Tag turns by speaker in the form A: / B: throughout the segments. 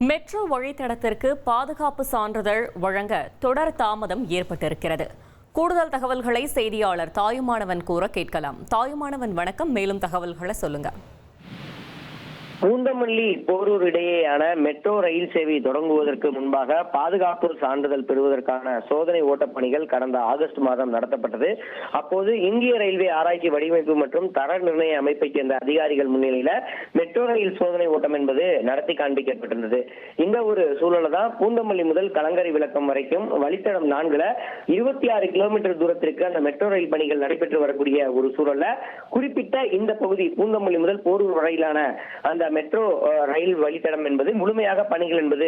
A: Metro வழித்தடத்திற்கு பாதுகாப்பு சான்றிதழ் வழங்க தொடர் தாமதம் ஏற்பட்டிருக்கிறது. கூடுதல் தகவல்களை செய்தியாளர் தாயுமானவன் கூற கேட்கலாம். தாயுமானவன் வணக்கம், மேலும் தகவல்களை சொல்லுங்க.
B: பூந்தமல்லி போரூர் இடையேயான மெட்ரோ ரயில் சேவை தொடங்குவதற்கு முன்பாக பாதுகாப்பு சான்றிதழ் பெறுவதற்கான சோதனை ஓட்டப் பணிகள் கடந்த ஆகஸ்ட் மாதம் நடத்தப்பட்டது. அப்போது இந்திய ரயில்வே ஆராய்ச்சி வடிவமைப்பு மற்றும் தர நிர்ணய அமைப்பை சேர்ந்த அதிகாரிகள் முன்னிலையில மெட்ரோ ரயில் சோதனை ஓட்டம் என்பது நடத்தி காண்பிக்கப்பட்டிருந்தது. இந்த ஒரு சூழலை தான் பூந்தமல்லி முதல் கலங்கரை விளக்கம் வரைக்கும் வழித்தடம் 4ல 26 கிலோமீட்டர் தூரத்திற்கு அந்த மெட்ரோ ரயில் பணிகள் நடைபெற்று வரக்கூடிய ஒரு சூழல்ல குறிப்பிட்ட இந்த பகுதி பூந்தமல்லி முதல் போரூர் வரையிலான அந்த மெட்ரோ ரயில் வழித்தடம் என்பது முழுமையாக பணிகள் என்பது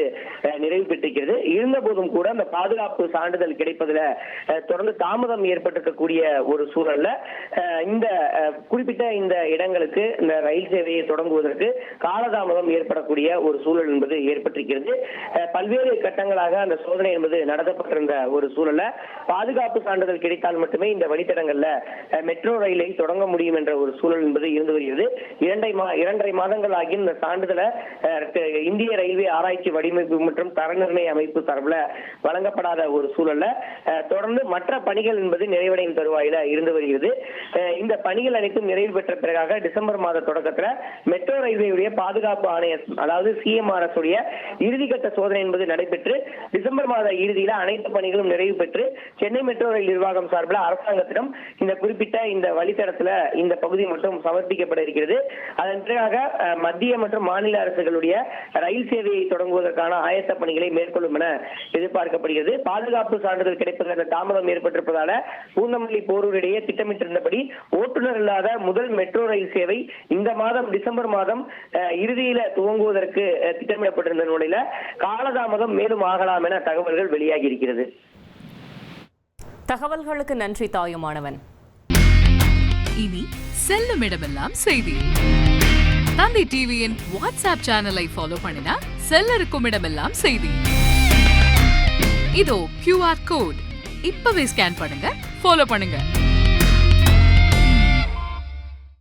B: நிறைவு பெற்றிருக்கிறது. இருந்த போதும் கூட அந்த பாதுகாப்பு சான்றிதழ் கிடைப்பதில் தொடர்ந்து தாமதம் ஏற்பட்டிருக்கக்கூடிய ஒரு சூழல்ல இந்த குறிப்பிட்ட இந்த இடங்களுக்கு இந்த ரயில் சேவையை தொடங்குவதற்கு காலதாமதம் ஏற்படக்கூடிய ஒரு சூழல் என்பது ஏற்பட்டிருக்கிறது. பல்வேறு கட்டங்களாக அந்த சோதனை என்பது நடத்தப்பட்டிருந்த ஒரு சூழல்ல பாதுகாப்பு சான்றிதழ் கிடைத்தால் மட்டுமே இந்த வழித்தடங்கள்ல மெட்ரோ ரயிலை தொடங்க முடியும் என்ற ஒரு சூழல் என்பது இருந்து வருகிறது. 2.5 மாதங்கள் ஆகி இந்த சான்றிதழை இந்திய ரயில்வே ஆராய்ச்சி வடிவமைப்பு மற்றும் தர நிர்ணய அமைப்பு சார்பில் வழங்கப்படாத ஒரு சூழல்ல தொடர்ந்து மற்ற பணிகள் என்பது நிறைவடையும் தருவாயில இருந்து வருகிறது. இந்த பணிகள் அனைத்தும் நிறைவு பெற்ற பிறகாக டிசம்பர் மாத தொடக்கத்தில் மெட்ரோ ரயில்வேயுடைய பாதுகாப்பு ஆணையர் அதாவது CMRS உடைய இறுதிக்கட்ட சோதனை என்பது நடைபெற்று டிசம்பர் மாத இறுதியில் அனைத்து பணிகளும் நிறைவு பெற்று சென்னை மெட்ரோ ரயில் நிர்வாகம் சார்பில் அரசாங்கத்திடம் இந்த குறிப்பிட்ட இந்த வழித்தடத்தில் இந்த பகுதி மட்டும் சமர்ப்பிக்கப்பட இருக்கிறது. அதன் பிறகாக மத்திய மற்றும் மாநில அரசுகளுடைய ரயில் சேவையை தொடங்குவதற்கான ஆயத்த பணிகளை மேற்கொள்ளும் என எதிர்பார்க்கப்படுகிறது. பாதுகாப்பு சான்றிதழ் கிடைப்பதற்கு தாமதம் ஏற்பட்டிருப்பதால பூந்தமல்லி போரூர் இடையே திட்டமிட்டிருந்தபடி ஓட்டுநர் இல்லாத முதல் மெட்ரோ ரயில் சேவை இந்த மாதம் டிசம்பர் மாதம் இறுதியில துவங்குவதற்கு திட்டமிடப்பட்டிருந்த நிலையில காலதாமதம் மேலும் ஆகலாம் என தகவல்கள் வெளியாகி இருக்கிறது.
A: தகவல்களுக்கு நன்றி தாயுமானவன்.
C: இனி செல்லும் இடமெல்லாம் செய்தி. தந்தை டிவியின் வாட்ஸ்அப் சேனலை ஃபாலோ பண்ணினா செல்ல இருக்கும் இடமெல்லாம் செய்தி. இதோ QR கோட் இப்பவே ஸ்கேன் பண்ணுங்க, ஃபாலோ பண்ணுங்க.